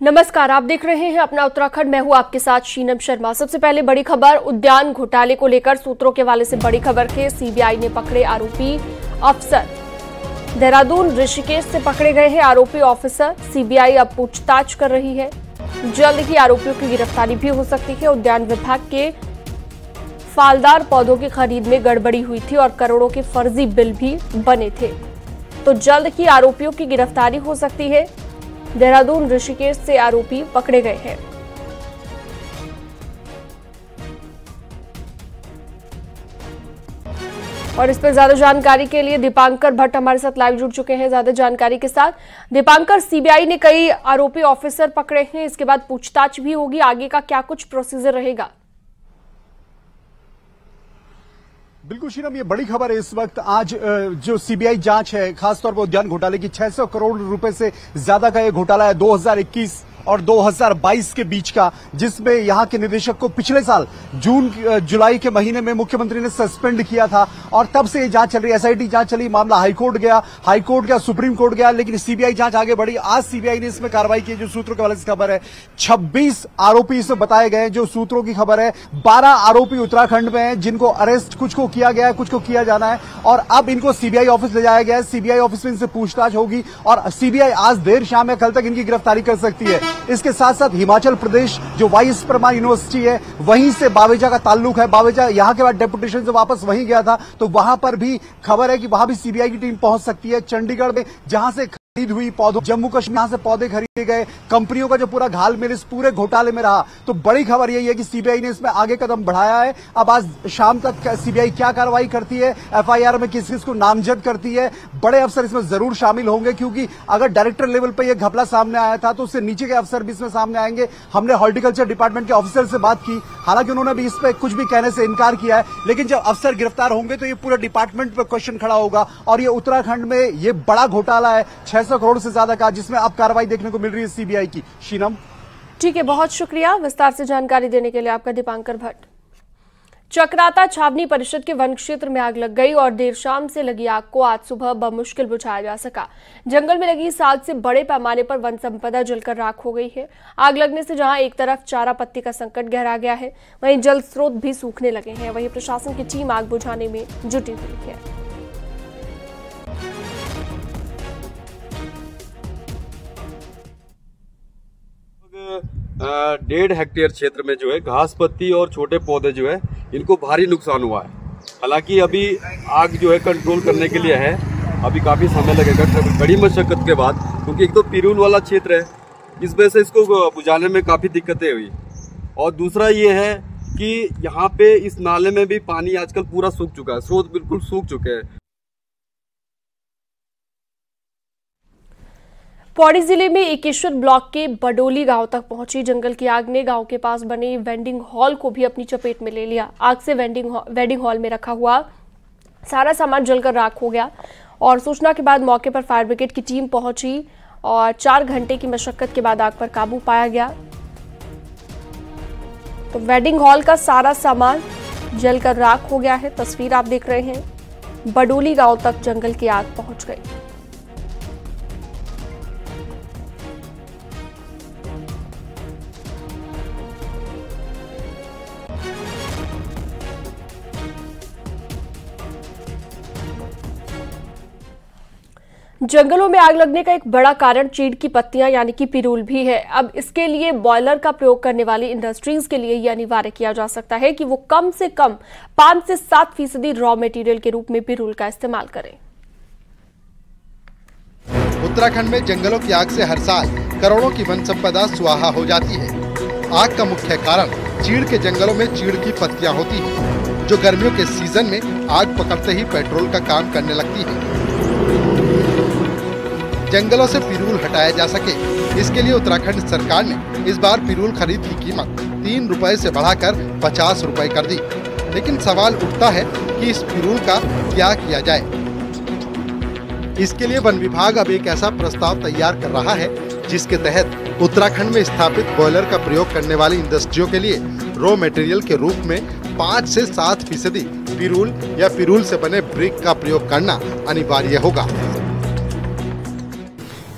नमस्कार, आप देख रहे हैं अपना उत्तराखंड। मैं हूं आपके साथ शीनम शर्मा। सबसे पहले बड़ी खबर, उद्यान घोटाले को लेकर सूत्रों के हवाले से बड़ी खबर है। सीबीआई ने पकड़े आरोपी अफसर। देहरादून ऋषिकेश से पकड़े गए हैं आरोपी ऑफिसर। सीबीआई अब पूछताछ कर रही है। जल्द ही आरोपियों की गिरफ्तारी भी हो सकती है। उद्यान विभाग के फलदार पौधों की खरीद में गड़बड़ी हुई थी और करोड़ों के फर्जी बिल भी बने थे, तो जल्द ही आरोपियों की गिरफ्तारी हो सकती है। देहरादून ऋषिकेश से आरोपी पकड़े गए हैं। और इस पर ज्यादा जानकारी के लिए दीपांकर भट्ट हमारे साथ लाइव जुड़ चुके हैं ज्यादा जानकारी के साथ। दीपांकर, सीबीआई ने कई आरोपी ऑफिसर पकड़े हैं, इसके बाद पूछताछ भी होगी, आगे का क्या कुछ प्रोसीजर रहेगा? बिल्कुल शीनम, ये बड़ी खबर है इस वक्त। आज जो सीबीआई जांच है, खासतौर पर उद्यान घोटाले की, 600 करोड़ रुपए से ज्यादा का ये घोटाला है 2021 और 2022 के बीच का, जिसमें यहां के निदेशक को पिछले साल जुलाई के महीने में मुख्यमंत्री ने सस्पेंड किया था और तब से ये जांच चल रही है। एसआईटी जांच चली, मामला हाईकोर्ट गया, सुप्रीम कोर्ट गया, लेकिन सीबीआई जांच आगे बढ़ी। आज सीबीआई ने इसमें कार्रवाई की। जो सूत्रों के हवाले से खबर है, 26 आरोपी इसमें बताए गए। जो सूत्रों की खबर है, 12 आरोपी उत्तराखंड में हैं, जिनको अरेस्ट कुछ को किया गया है, कुछ को किया जाना है, और अब इनको सीबीआई ऑफिस ले जाया गया है। सीबीआई ऑफिस में इनसे पूछताछ होगी और सीबीआई आज देर शाम या कल तक इनकी गिरफ्तारी कर सकती है। इसके साथ साथ हिमाचल प्रदेश जो वाइस परमार यूनिवर्सिटी है, वहीं से बावेजा का ताल्लुक है। बावेजा यहां के बाद डेपुटेशन से वापस वहीं गया था, तो वहां पर भी खबर है कि वहां भी सीबीआई की टीम पहुंच सकती है। चंडीगढ़ में जहां से खरीद हुई पौधों, जम्मू कश्मीर यहां से पौधे खरीदे गए, कंपनियों का जो पूरा घालमेल इस पूरे घोटाले में रहा, तो बड़ी खबर यही है कि सीबीआई ने इसमें आगे कदम बढ़ाया है। अब आज शाम तक सीबीआई क्या कार्रवाई करती है, एफआईआर में किस किस को नामजद करती है, बड़े अफसर इसमें जरूर शामिल होंगे, क्योंकि अगर डायरेक्टर लेवल पर यह घपला सामने आया था तो उससे नीचे के अफसर भी इसमें सामने आएंगे। हमने हॉर्टिकल्चर डिपार्टमेंट के ऑफिसर से बात की, हालांकि उन्होंने भी इस पर कुछ भी कहने से इनकार किया है, लेकिन जब अफसर गिरफ्तार होंगे तो ये पूरे डिपार्टमेंट पर क्वेश्चन खड़ा होगा। और ये उत्तराखंड में ये बड़ा घोटाला है 600 करोड़ से ज्यादा का, जिसमें अब कार्रवाई देखने को मिल रही है सीबीआई की। शीनम, ठीक है, बहुत शुक्रिया विस्तार से जानकारी देने के लिए आपका दीपांकर भट्ट। चक्राता छावनी परिषद के वन क्षेत्र में आग लग गई और देर शाम से लगी आग को आज सुबह बमुश्किल बुझाया जा सका। जंगल में लगी इस आग से बड़े पैमाने पर वन संपदा जलकर राख हो गई है। आग लगने से जहां एक तरफ चारा पत्ती का संकट गहरा गया है, वहीं जल स्रोत भी सूखने लगे हैं। वहीं प्रशासन की टीम आग बुझाने में जुटी हुई है। 1.5 हेक्टेयर क्षेत्र में जो है घास पत्ती और छोटे पौधे जो है इनको भारी नुकसान हुआ है। हालांकि अभी आग जो है कंट्रोल करने के लिए है, अभी काफ़ी समय लगेगा बड़ी मशक्कत के बाद, क्योंकि एक तो पिरूल वाला क्षेत्र है, इस वजह से इसको बुझाने में काफ़ी दिक्कतें हुई। और दूसरा ये है कि यहाँ पे इस नाले में भी पानी आजकल पूरा सूख चुका है, स्रोत बिल्कुल सूख चुके हैं। पौड़ी जिले में एकेश्वर ब्लॉक के बडोली गांव तक पहुंची जंगल की आग ने गांव के पास बने वेंडिंग हॉल को भी अपनी चपेट में ले लिया। आग से वेंडिंग हॉल में रखा हुआ सारा सामान जलकर राख हो गया और सूचना के बाद मौके पर फायर ब्रिगेड की टीम पहुंची और 4 घंटे की मशक्कत के बाद आग पर काबू पाया गया। तो वेडिंग हॉल का सारा सामान जलकर राख हो गया है। तस्वीर आप देख रहे हैं, बडोली गांव तक जंगल की आग पहुंच गई। जंगलों में आग लगने का एक बड़ा कारण चीड़ की पत्तियां यानी कि पिरूल भी है। अब इसके लिए बॉयलर का प्रयोग करने वाली इंडस्ट्रीज के लिए यह अनिवार्य किया जा सकता है कि वो कम से कम 5 से 7% रॉ मटेरियल के रूप में पिरूल का इस्तेमाल करें। उत्तराखंड में जंगलों की आग से हर साल करोड़ों की वन संपदा स्वाहा हो जाती है। आग का मुख्य कारण चीड़ के जंगलों में चीड़ की पत्तियां होती हैं, जो गर्मियों के सीजन में आग पकड़ते ही पेट्रोल का काम करने लगती है। जंगलों से पिरूल हटाया जा सके, इसके लिए उत्तराखंड सरकार ने इस बार पिरूल खरीद की कीमत 3 रुपए से बढ़ाकर 50 रुपए कर दी। लेकिन सवाल उठता है कि इस पिरूल का क्या किया जाए। इसके लिए वन विभाग अब एक ऐसा प्रस्ताव तैयार कर रहा है जिसके तहत उत्तराखंड में स्थापित बॉयलर का प्रयोग करने वाली इंडस्ट्रियों के लिए रॉ मटेरियल के रूप में 5 से 7% पिरूल या पिरूल से बने ब्रिक का प्रयोग करना अनिवार्य होगा।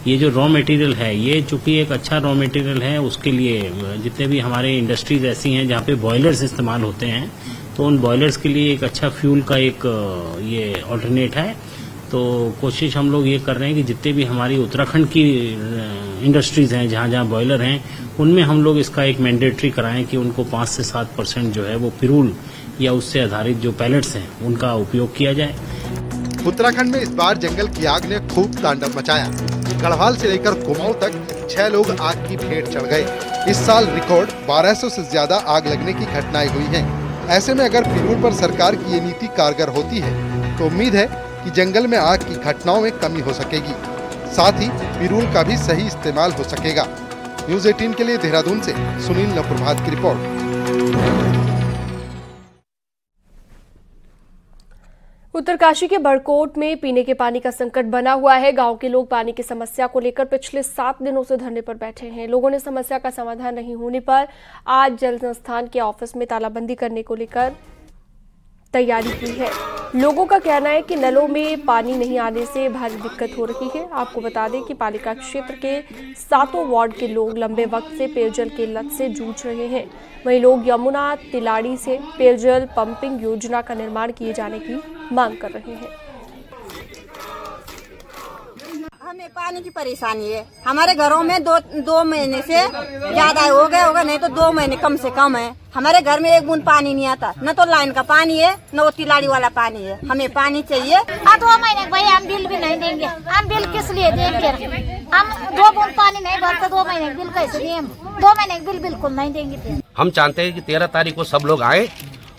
ये जो रॉ मटेरियल है, ये चूंकि एक अच्छा रॉ मटेरियल है, उसके लिए जितने भी हमारे इंडस्ट्रीज ऐसी हैं जहाँ पे बॉयलर्स इस्तेमाल होते हैं, तो उन बॉयलर्स के लिए एक अच्छा फ्यूल का एक ये ऑल्टरनेट है। तो कोशिश हम लोग ये कर रहे हैं कि जितने भी हमारी उत्तराखंड की इंडस्ट्रीज हैं जहाँ जहाँ बॉयलर हैं, उनमें हम लोग इसका एक मैंडेटरी कराएं कि उनको 5 से 7% जो है वो पिरूल या उससे आधारित जो पैलेट्स हैं उनका उपयोग किया जाए। उत्तराखंड में इस बार जंगल की आग ने खूब तांडव मचाया। गढ़वाल से लेकर कुमाऊं तक 6 लोग आग की भेंट चढ़ गए। इस साल रिकॉर्ड 1200 से ज्यादा आग लगने की घटनाएं हुई हैं। ऐसे में अगर पिरूल पर सरकार की ये नीति कारगर होती है तो उम्मीद है कि जंगल में आग की घटनाओं में कमी हो सकेगी, साथ ही पिरूल का भी सही इस्तेमाल हो सकेगा। न्यूज़ 18 के लिए देहरादून से सुनील नवप्रभात की रिपोर्ट। उत्तरकाशी के बड़कोट में पीने के पानी का संकट बना हुआ है। गांव के लोग पानी की समस्या को लेकर पिछले 7 दिनों से धरने पर बैठे हैं। लोगों ने समस्या का समाधान नहीं होने पर आज जल संस्थान के ऑफिस में तालाबंदी करने को लेकर तैयारी की है। लोगों का कहना है कि नलों में पानी नहीं आने से भारी दिक्कत हो रही है। आपको बता दें कि पालिका क्षेत्र के 7 वार्ड के लोग लंबे वक्त से पेयजल की लत से जूझ रहे हैं। वहीं लोग यमुना तिलाड़ी से पेयजल पंपिंग योजना का निर्माण किए जाने की मांग कर रहे हैं। हमें पानी की परेशानी है। हमारे घरों में दो महीने से ज्यादा हो गए होगा, नहीं तो 2 महीने कम से कम है। हमारे घर में एक बूंद पानी नहीं आता, न तो लाइन का पानी है न वो तिलाड़ी वाला पानी है। हमें पानी चाहिए। 2 महीने भाई हम बिल भी नहीं देंगे। हम बिल किस लिए देंगे? हम 2 बूंद पानी नहीं भरते, 2 महीने बिल कैसे दें? 2 महीने बिल बिल्कुल नहीं देंगे। हम चाहते हैं कि 13 तारीख को सब लोग आए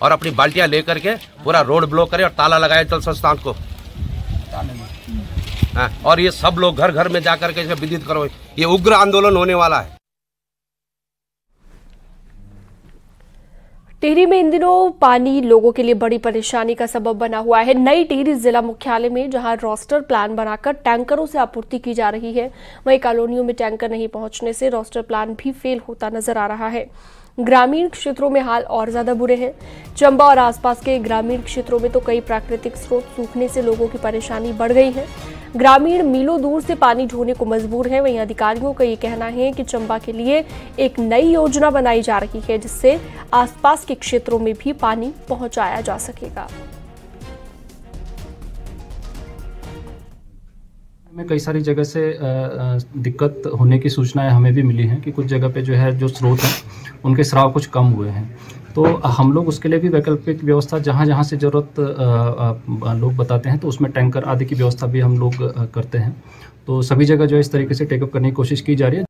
और अपनी बाल्टियां लेकर के पूरा रोड ब्लॉक करें और ताला लगाए जल संस्थान को। और ये सब लोग घर घर में जाकर के इसे विदित करो। ये उग्र आंदोलन होने वाला है। टिहरी में इन दिनों पानी लोगों के लिए बड़ी परेशानी का सबब बना हुआ है। नई टिहरी जिला मुख्यालय में जहां रोस्टर प्लान बनाकर टैंकरों से आपूर्ति की जा रही है, वहीं कॉलोनियों में टैंकर नहीं पहुंचने से रोस्टर प्लान भी फेल होता नजर आ रहा है। ग्रामीण क्षेत्रों में हाल और ज्यादा बुरे हैं। चंबा और आसपास के ग्रामीण क्षेत्रों में तो कई प्राकृतिक स्रोत सूखने से लोगों की परेशानी बढ़ गई है। ग्रामीण मीलों दूर से पानी ढोने को मजबूर हैं। वहीं अधिकारियों का ये कहना है कि चंबा के लिए एक नई योजना बनाई जा रही है, जिससे आसपास के क्षेत्रों में भी पानी पहुंचाया जा सकेगा। में कई सारी जगह से दिक्कत होने की सूचनाएं हमें भी मिली हैं कि कुछ जगह पे जो है जो स्रोत हैं उनके स्राव कुछ कम हुए हैं। तो हम लोग उसके लिए भी वैकल्पिक व्यवस्था जहाँ जहाँ से ज़रूरत लोग बताते हैं तो उसमें टैंकर आदि की व्यवस्था भी हम लोग करते हैं। तो सभी जगह जो इस तरीके से टेकअप करने की कोशिश की जा रही है।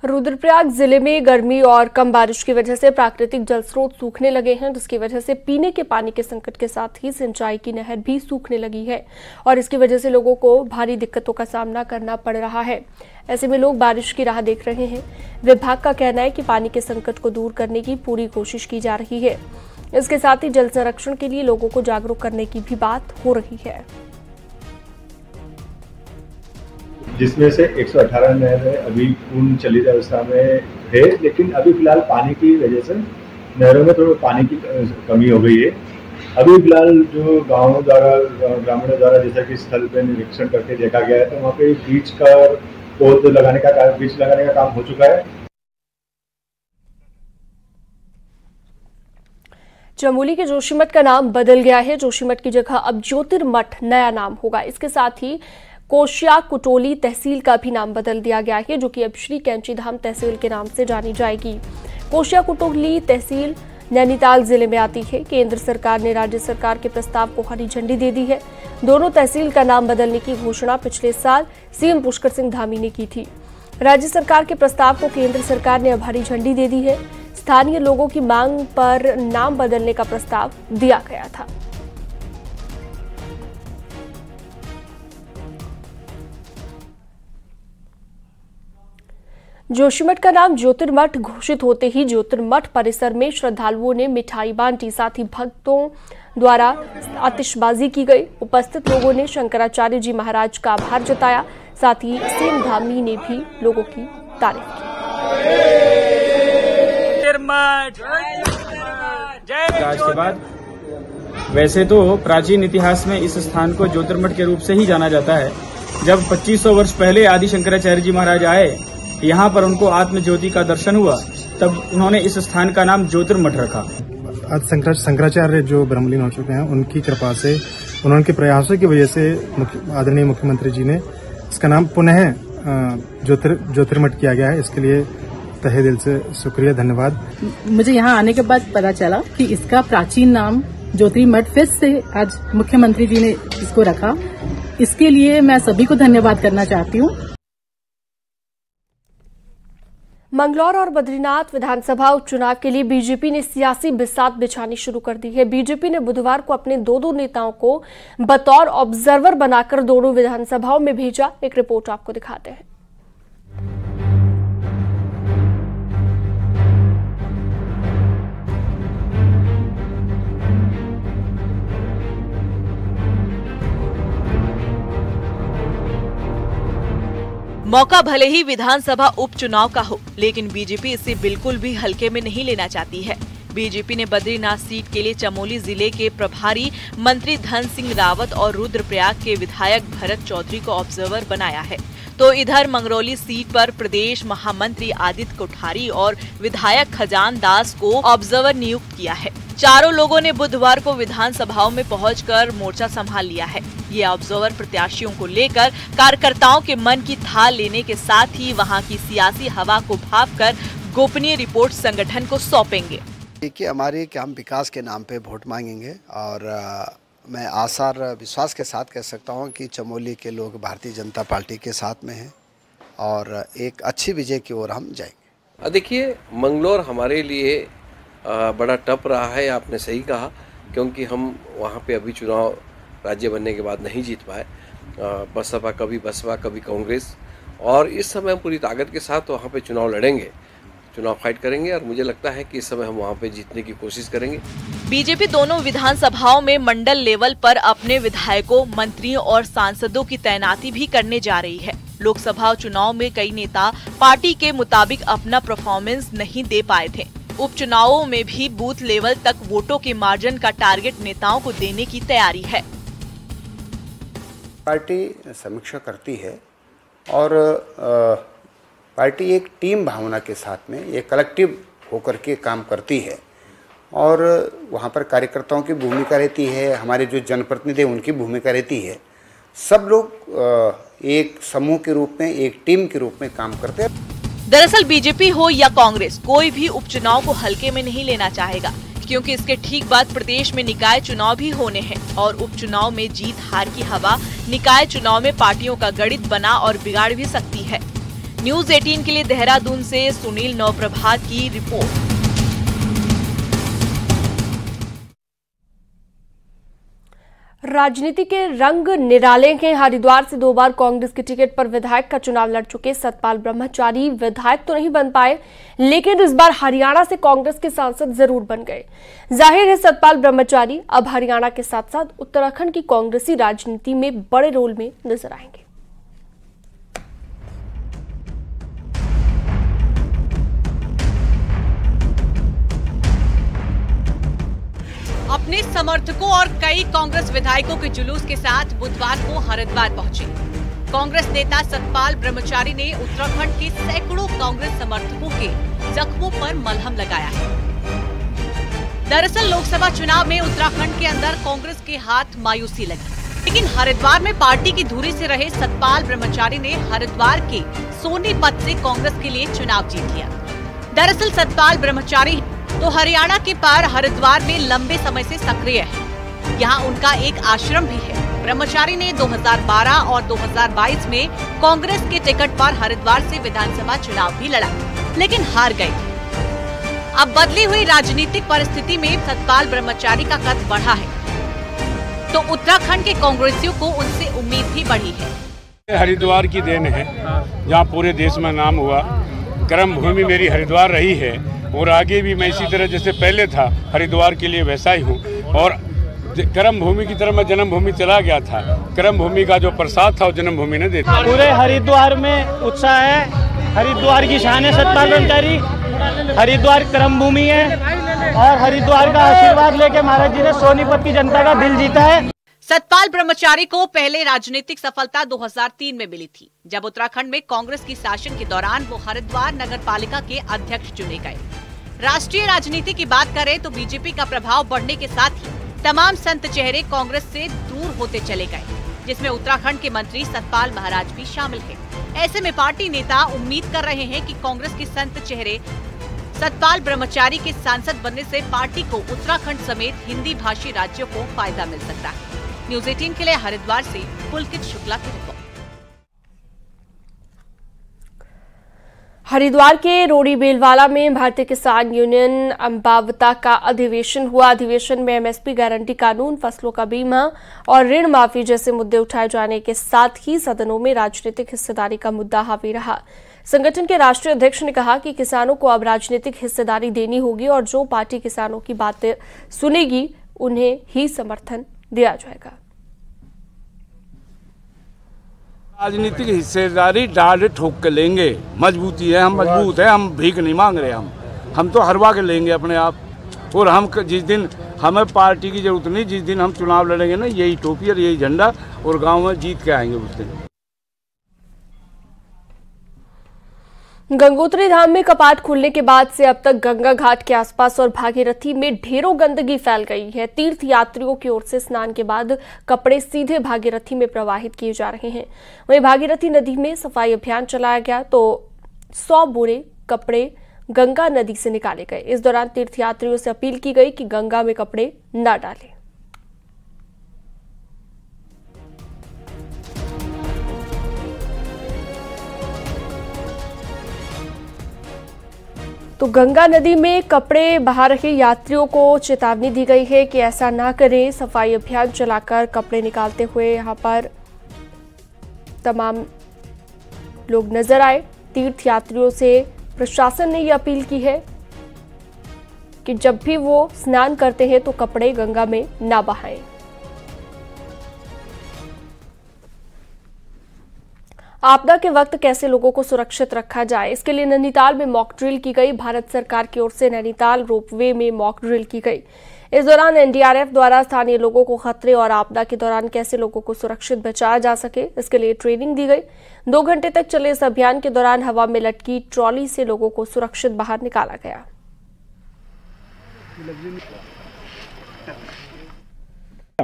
रुद्रप्रयाग जिले में गर्मी और कम बारिश की वजह से प्राकृतिक जल स्रोत सूखने लगे हैं, जिसकी वजह से पीने के पानी के संकट के साथ ही सिंचाई की नहर भी सूखने लगी है और इसकी वजह से लोगों को भारी दिक्कतों का सामना करना पड़ रहा है। ऐसे में लोग बारिश की राह देख रहे हैं। विभाग का कहना है कि पानी के संकट को दूर करने की पूरी कोशिश की जा रही है। इसके साथ ही जल संरक्षण के लिए लोगों को जागरूक करने की भी बात हो रही है, जिसमें से 118 नहरें अभी पूर्ण चलित अवस्था में है, लेकिन अभी फिलहाल पानी की वजह से नहरों में थोड़ा पानी की कमी हो गई है। अभी फिलहाल जो गाँवों द्वारा ग्रामीणों द्वारा जैसा कि स्थल पे निरीक्षण करके देखा गया है तो वहाँ पे बीज लगाने का काम हो चुका है। चमोली के जोशीमठ का नाम बदल गया है। जोशीमठ की जगह अब ज्योतिर्मठ नया नाम होगा। इसके साथ ही कोशिया कुटोली तहसील का भी नाम बदल दिया गया है, जो कि अब श्री कैंचीधाम तहसील के नाम से जानी जाएगी। कोशिया कुटोली तहसील नैनीताल जिले में आती है। केंद्र सरकार ने राज्य सरकार के प्रस्ताव को हरी झंडी दे दी है। दोनों तहसील का नाम बदलने की घोषणा पिछले साल सीएम पुष्कर सिंह धामी ने की थी। राज्य सरकार के प्रस्ताव को केंद्र सरकार ने अब हरी झंडी दे दी है। स्थानीय लोगों की मांग पर नाम बदलने का प्रस्ताव दिया गया था। जोशीमठ का नाम ज्योतिर्मठ घोषित होते ही ज्योतिर्मठ परिसर में श्रद्धालुओं ने मिठाई बांटी, साथ ही भक्तों द्वारा आतिशबाजी की गई। उपस्थित लोगों ने शंकराचार्य जी महाराज का आभार जताया, साथ ही सीएम धामी ने भी लोगों की तारीफ की। के बाद वैसे तो प्राचीन इतिहास में इस स्थान को ज्योतिर्मठ के रूप से ही जाना जाता है। जब 2500 वर्ष पहले आदि शंकराचार्य जी महाराज आए, यहाँ पर उनको आत्म ज्योति का दर्शन हुआ, तब उन्होंने इस स्थान का नाम ज्योतिर्मठ रखा। आज शंकराचार्य जो ब्रह्मलीन हो चुके हैं, उनकी कृपा से, उनके प्रयासों की वजह से आदरणीय मुख्यमंत्री जी ने इसका नाम पुनः ज्योतिर्मठ किया गया है। इसके लिए तहे दिल से शुक्रिया, धन्यवाद। मुझे यहाँ आने के बाद पता चला कि इसका प्राचीन नाम ज्योतिर्मठ फिर से आज मुख्यमंत्री जी ने इसको रखा। इसके लिए मैं सभी को धन्यवाद करना चाहती हूँ। मंगलौर और बद्रीनाथ विधानसभा उपचुनाव के लिए बीजेपी ने सियासी बिसात बिछानी शुरू कर दी है। बीजेपी ने बुधवार को अपने दो नेताओं को बतौर ऑब्जर्वर बनाकर दोनों विधानसभाओं में भेजा। एक रिपोर्ट आपको दिखाते हैं। मौका भले ही विधानसभा उपचुनाव का हो, लेकिन बीजेपी इसे बिल्कुल भी हल्के में नहीं लेना चाहती है। बीजेपी ने बद्रीनाथ सीट के लिए चमोली जिले के प्रभारी मंत्री धन सिंह रावत और रुद्रप्रयाग के विधायक भरत चौधरी को ऑब्जर्वर बनाया है। तो इधर मंगरौली सीट पर प्रदेश महामंत्री आदित्य कोठारी और विधायक खजान दास को ऑब्जर्वर नियुक्त किया है। चारों लोगों ने बुधवार को विधानसभाओं में पहुंचकर मोर्चा संभाल लिया है। ये ऑब्जर्वर प्रत्याशियों को लेकर कार्यकर्ताओं के मन की थाह लेने के साथ ही वहां की सियासी हवा को भांपकर गोपनीय रिपोर्ट संगठन को सौंपेंगे। देखिए, हमारे कि हम विकास के नाम पे वोट मांगेंगे और मैं आसार विश्वास के साथ कह सकता हूं कि चमोली के लोग भारतीय जनता पार्टी के साथ में हैं और एक अच्छी विजय की ओर हम जाएंगे। देखिए, मंगलौर हमारे लिए बड़ा टफ रहा है, आपने सही कहा, क्योंकि हम वहाँ पे अभी चुनाव राज्य बनने के बाद नहीं जीत पाए। बसपा कभी कांग्रेस, और इस समय हम पूरी ताकत के साथ वहाँ पे चुनाव लड़ेंगे, चुनाव फाइट करेंगे और मुझे लगता है कि इस समय हम वहाँ पे जीतने की कोशिश करेंगे। बीजेपी दोनों विधानसभाओं में मंडल लेवल पर अपने विधायकों, मंत्रियों और सांसदों की तैनाती भी करने जा रही है। लोकसभा चुनाव में कई नेता पार्टी के मुताबिक अपना परफॉर्मेंस नहीं दे पाए थे। उपचुनावों में भी बूथ लेवल तक वोटों के मार्जिन का टारगेट नेताओं को देने की तैयारी है। पार्टी समीक्षा करती है और पार्टी एक टीम भावना के साथ में, एक कलेक्टिव होकर के काम करती है और वहाँ पर कार्यकर्ताओं की भूमिका रहती है, हमारे जो जनप्रतिनिधि उनकी भूमिका रहती है। सब लोग एक समूह के रूप में, एक टीम के रूप में काम करते हैं। दरअसल बीजेपी हो या कांग्रेस, कोई भी उपचुनाव को हल्के में नहीं लेना चाहेगा, क्योंकि इसके ठीक बाद प्रदेश में निकाय चुनाव भी होने हैं और उपचुनाव में जीत हार की हवा निकाय चुनाव में पार्टियों का गणित बना और बिगाड़ भी सकती है। न्यूज़ 18 के लिए देहरादून से सुनील नवप्रभात की रिपोर्ट। राजनीति के रंग निराले के हरिद्वार से 2 बार कांग्रेस की टिकट पर विधायक का चुनाव लड़ चुके सतपाल ब्रह्मचारी विधायक तो नहीं बन पाए, लेकिन इस बार हरियाणा से कांग्रेस के सांसद जरूर बन गए। जाहिर है सतपाल ब्रह्मचारी अब हरियाणा के साथ साथ उत्तराखंड की कांग्रेसी राजनीति में बड़े रोल में नजर आएंगे। अपने समर्थकों और कई कांग्रेस विधायकों के जुलूस के साथ बुधवार को हरिद्वार पहुंचे कांग्रेस नेता सतपाल ब्रह्मचारी ने उत्तराखंड के सैकड़ों कांग्रेस समर्थकों के जख्मों पर मलहम लगाया है। दरअसल लोकसभा चुनाव में उत्तराखंड के अंदर कांग्रेस के हाथ मायूसी लगी, लेकिन हरिद्वार में पार्टी की धुरी से रहे सतपाल ब्रह्मचारी ने हरिद्वार के सोनीपत से कांग्रेस के लिए चुनाव जीत लिया। दरअसल सतपाल ब्रह्मचारी तो हरियाणा के पार हरिद्वार में लंबे समय से सक्रिय है। यहाँ उनका एक आश्रम भी है। ब्रह्मचारी ने 2012 और 2022 में कांग्रेस के टिकट पर हरिद्वार से विधानसभा चुनाव भी लड़ा, लेकिन हार गए। अब बदली हुई राजनीतिक परिस्थिति में सतपाल ब्रह्मचारी का कद बढ़ा है, तो उत्तराखंड के कांग्रेसियों को उनसे उम्मीद भी बढ़ी है। हरिद्वार की देन है, जहाँ पूरे देश में नाम हुआ। कर्म भूमि मेरी हरिद्वार रही है और आगे भी मैं इसी तरह जैसे पहले था हरिद्वार के लिए वैसा ही हूँ। और कर्म भूमि की तरह मैं जन्मभूमि चला गया था। कर्म भूमि का जो प्रसाद था वो जन्मभूमि ने देता। पूरे हरिद्वार में उत्साह है। हरिद्वार की शान है सतपाल ब्रह्मचारी। हरिद्वार कर्म भूमि है और हरिद्वार का आशीर्वाद लेके महाराज जी ने सोनीपत की जनता का दिल जीता है। सतपाल ब्रह्मचारी को पहले राजनीतिक सफलता 2003 में मिली थी, जब उत्तराखंड में कांग्रेस की शासन के दौरान वो हरिद्वार नगर पालिका के अध्यक्ष चुने गए। राष्ट्रीय राजनीति की बात करें तो बीजेपी का प्रभाव बढ़ने के साथ ही तमाम संत चेहरे कांग्रेस से दूर होते चले गए, जिसमें उत्तराखंड के मंत्री सतपाल महाराज भी शामिल हैं। ऐसे में पार्टी नेता उम्मीद कर रहे हैं कि कांग्रेस के संत चेहरे सतपाल ब्रह्मचारी के सांसद बनने से पार्टी को उत्तराखंड समेत हिंदी भाषी राज्यों को फायदा मिल सकता है। न्यूज 18 के लिए हरिद्वार से पुलकित शुक्ला की रिपोर्ट। हरिद्वार के रोड़ी बेलवाला में भारतीय किसान यूनियन अम्बावता का अधिवेशन हुआ। अधिवेशन में एमएसपी गारंटी कानून, फसलों का बीमा और ऋण माफी जैसे मुद्दे उठाए जाने के साथ ही सदनों में राजनीतिक हिस्सेदारी का मुद्दा हावी रहा। संगठन के राष्ट्रीय अध्यक्ष ने कहा कि किसानों को अब राजनीतिक हिस्सेदारी देनी होगी और जो पार्टी किसानों की बातें सुनेगी उन्हें ही समर्थन दिया जाएगा। राजनीतिक हिस्सेदारी डाल ठोक के लेंगे, मजबूती है, हम मजबूत है, हम भीख नहीं मांग रहे, हम तो हरवा के लेंगे अपने आप। और हम जिस दिन हमें पार्टी की जरूरत नहीं, जिस दिन हम चुनाव लड़ेंगे ना, यही टोपी और यही झंडा और गांव में जीत के आएंगे उस दिन। गंगोत्री धाम में कपाट खुलने के बाद से अब तक गंगा घाट के आसपास और भागीरथी में ढेरों गंदगी फैल गई है। तीर्थ यात्रियों की ओर से स्नान के बाद कपड़े सीधे भागीरथी में प्रवाहित किए जा रहे हैं। वहीं भागीरथी नदी में सफाई अभियान चलाया गया तो 100 बोरे कपड़े गंगा नदी से निकाले गए। इस दौरान तीर्थयात्रियों से अपील की गई कि गंगा में कपड़े न डालें। तो गंगा नदी में कपड़े बहा रहे यात्रियों को चेतावनी दी गई है कि ऐसा ना करें। सफाई अभियान चलाकर कपड़े निकालते हुए यहां पर तमाम लोग नजर आए। तीर्थ यात्रियों से प्रशासन ने यह अपील की है कि जब भी वो स्नान करते हैं तो कपड़े गंगा में ना बहाएं। आपदा के वक्त कैसे लोगों को सुरक्षित रखा जाए, इसके लिए नैनीताल में मॉक ड्रिल की गई। भारत सरकार की ओर से नैनीताल रोपवे में मॉक ड्रिल की गई। इस दौरान एनडीआरएफ द्वारा स्थानीय लोगों को खतरे और आपदा के दौरान कैसे लोगों को सुरक्षित बचाया जा सके, इसके लिए ट्रेनिंग दी गई। 2 घंटे तक चले इस अभियान के दौरान हवा में लटकी ट्रॉली से लोगों को सुरक्षित बाहर निकाला गया।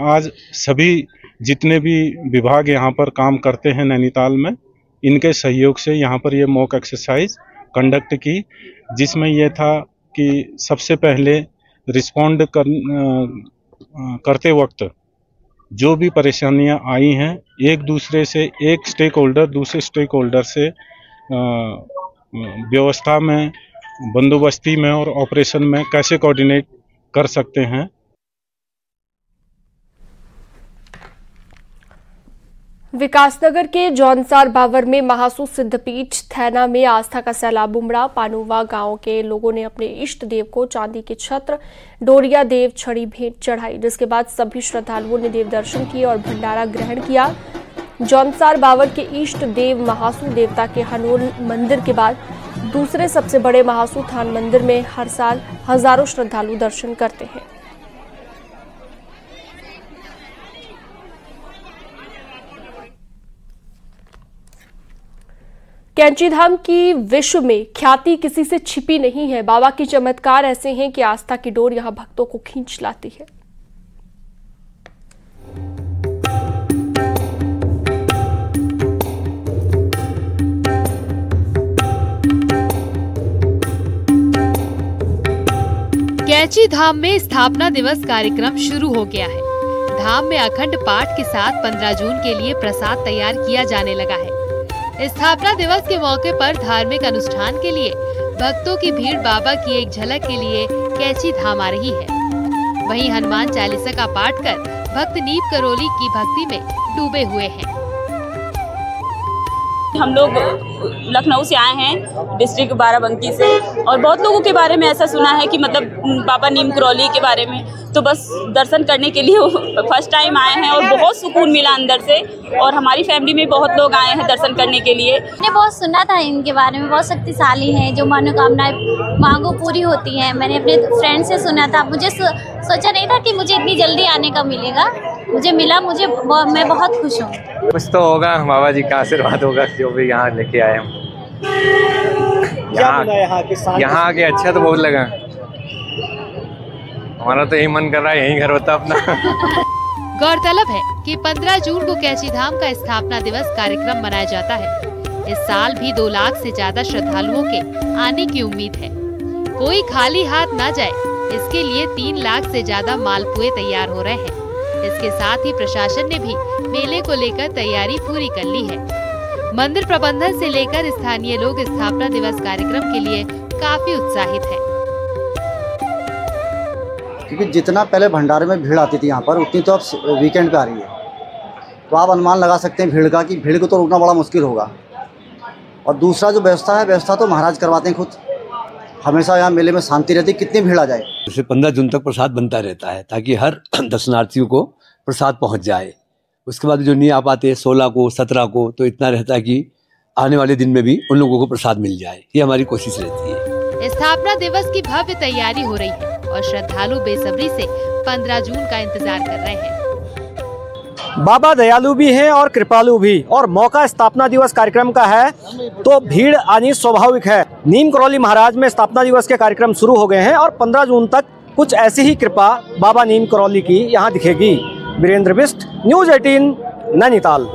आज सभी जितने भी विभाग यहाँ पर काम करते हैं नैनीताल में, इनके सहयोग से यहाँ पर ये मॉक एक्सरसाइज कंडक्ट की, जिसमें यह था कि सबसे पहले रिस्पॉन्ड करते वक्त जो भी परेशानियाँ आई हैं, एक दूसरे से एक स्टेक होल्डर दूसरे स्टेक होल्डर से व्यवस्था में, बंदोबस्ती में और ऑपरेशन में कैसे कोऑर्डिनेट कर सकते हैं। विकासनगर के जौनसार बावर में महासू सिद्धपीठ थैना में आस्था का सैलाब उमड़ा। पानुवा गांव के लोगों ने अपने इष्ट देव को चांदी के छत्र, डोरिया देव छड़ी भेंट चढ़ाई, जिसके बाद सभी श्रद्धालुओं ने देव दर्शन किए और भंडारा ग्रहण किया। जौनसार बावर के इष्ट देव महासू देवता के हनोल मंदिर के बाद दूसरे सबसे बड़े महासू थान मंदिर में हर साल हजारों श्रद्धालु दर्शन करते हैं। कैंची धाम की विश्व में ख्याति किसी से छिपी नहीं है। बाबा के चमत्कार ऐसे हैं कि आस्था की डोर यहां भक्तों को खींच लाती है। कैंची धाम में स्थापना दिवस कार्यक्रम शुरू हो गया है। धाम में अखंड पाठ के साथ 15 जून के लिए प्रसाद तैयार किया जाने लगा है। स्थापना दिवस के मौके पर धार्मिक अनुष्ठान के लिए भक्तों की भीड़ बाबा की एक झलक के लिए कैंची धाम आ रही है। वहीं हनुमान चालीसा का पाठ कर भक्त नीप करोली की भक्ति में डूबे हुए हैं। हम लोग लखनऊ से आए हैं, डिस्ट्रिक्ट बाराबंकी से, और बहुत लोगों के बारे में ऐसा सुना है कि मतलब बाबा नीम करौली के बारे में, तो बस दर्शन करने के लिए फर्स्ट टाइम आए हैं और बहुत सुकून मिला अंदर से। और हमारी फैमिली में बहुत लोग आए हैं दर्शन करने के लिए। मैंने बहुत सुना था इनके बारे में, बहुत शक्तिशाली हैं, जो मनोकामनाएं मांगो पूरी होती हैं। मैंने अपने फ्रेंड से सुना था, मुझे सोचा नहीं था कि मुझे इतनी जल्दी आने का मिलेगा, मुझे मिला, मैं बहुत खुश हूँ। कुछ तो होगा, बाबा जी का आशीर्वाद होगा जो भी यहाँ लेके आए हम। यहाँ आके अच्छा तो बहुत लगा, हमारा तो यही मन कर रहा है यहीं घर होता अपना। गौरतलब है कि 15 जून को कैची धाम का स्थापना दिवस कार्यक्रम मनाया जाता है। इस साल भी 2 लाख से ज्यादा श्रद्धालुओं के आने की उम्मीद है। कोई खाली हाथ न जाए, इसके लिए 3 लाख से ज्यादा मालपुए तैयार हो रहे हैं। इसके साथ ही प्रशासन ने भी मेले को लेकर तैयारी पूरी कर ली है। मंदिर प्रबंधन से लेकर स्थानीय लोग स्थापना दिवस कार्यक्रम के लिए काफी उत्साहित हैं। क्योंकि जितना पहले भंडारे में भीड़ आती थी यहाँ पर, उतनी तो अब वीकेंड पे आ रही है, तो आप अनुमान लगा सकते हैं भीड़ का, कि भीड़ को तो रोकना बड़ा मुश्किल होगा। और दूसरा जो व्यवस्था है, व्यवस्था तो महाराज करवाते हैं खुद, हमेशा यहाँ मेले में शांति रहती, कितनी भीड़ आ जाए। जैसे 15 जून तक प्रसाद बनता रहता है ताकि हर दर्शनार्थियों को प्रसाद पहुँच जाए। उसके बाद जो नहीं आ पाते 16 को 17 को, तो इतना रहता है कि आने वाले दिन में भी उन लोगों को प्रसाद मिल जाए, ये हमारी कोशिश रहती है। स्थापना दिवस की भव्य तैयारी हो रही है और श्रद्धालु बेसब्री से 15 जून का इंतजार कर रहे हैं। बाबा दयालु भी हैं और कृपालु भी, और मौका स्थापना दिवस कार्यक्रम का है तो भीड़ आनी स्वाभाविक है। नीम करौली महाराज में स्थापना दिवस के कार्यक्रम शुरू हो गए हैं और 15 जून तक कुछ ऐसी ही कृपा बाबा नीम करौली की यहाँ दिखेगी। वीरेंद्र बिष्ट, न्यूज़ 18 नैनीताल।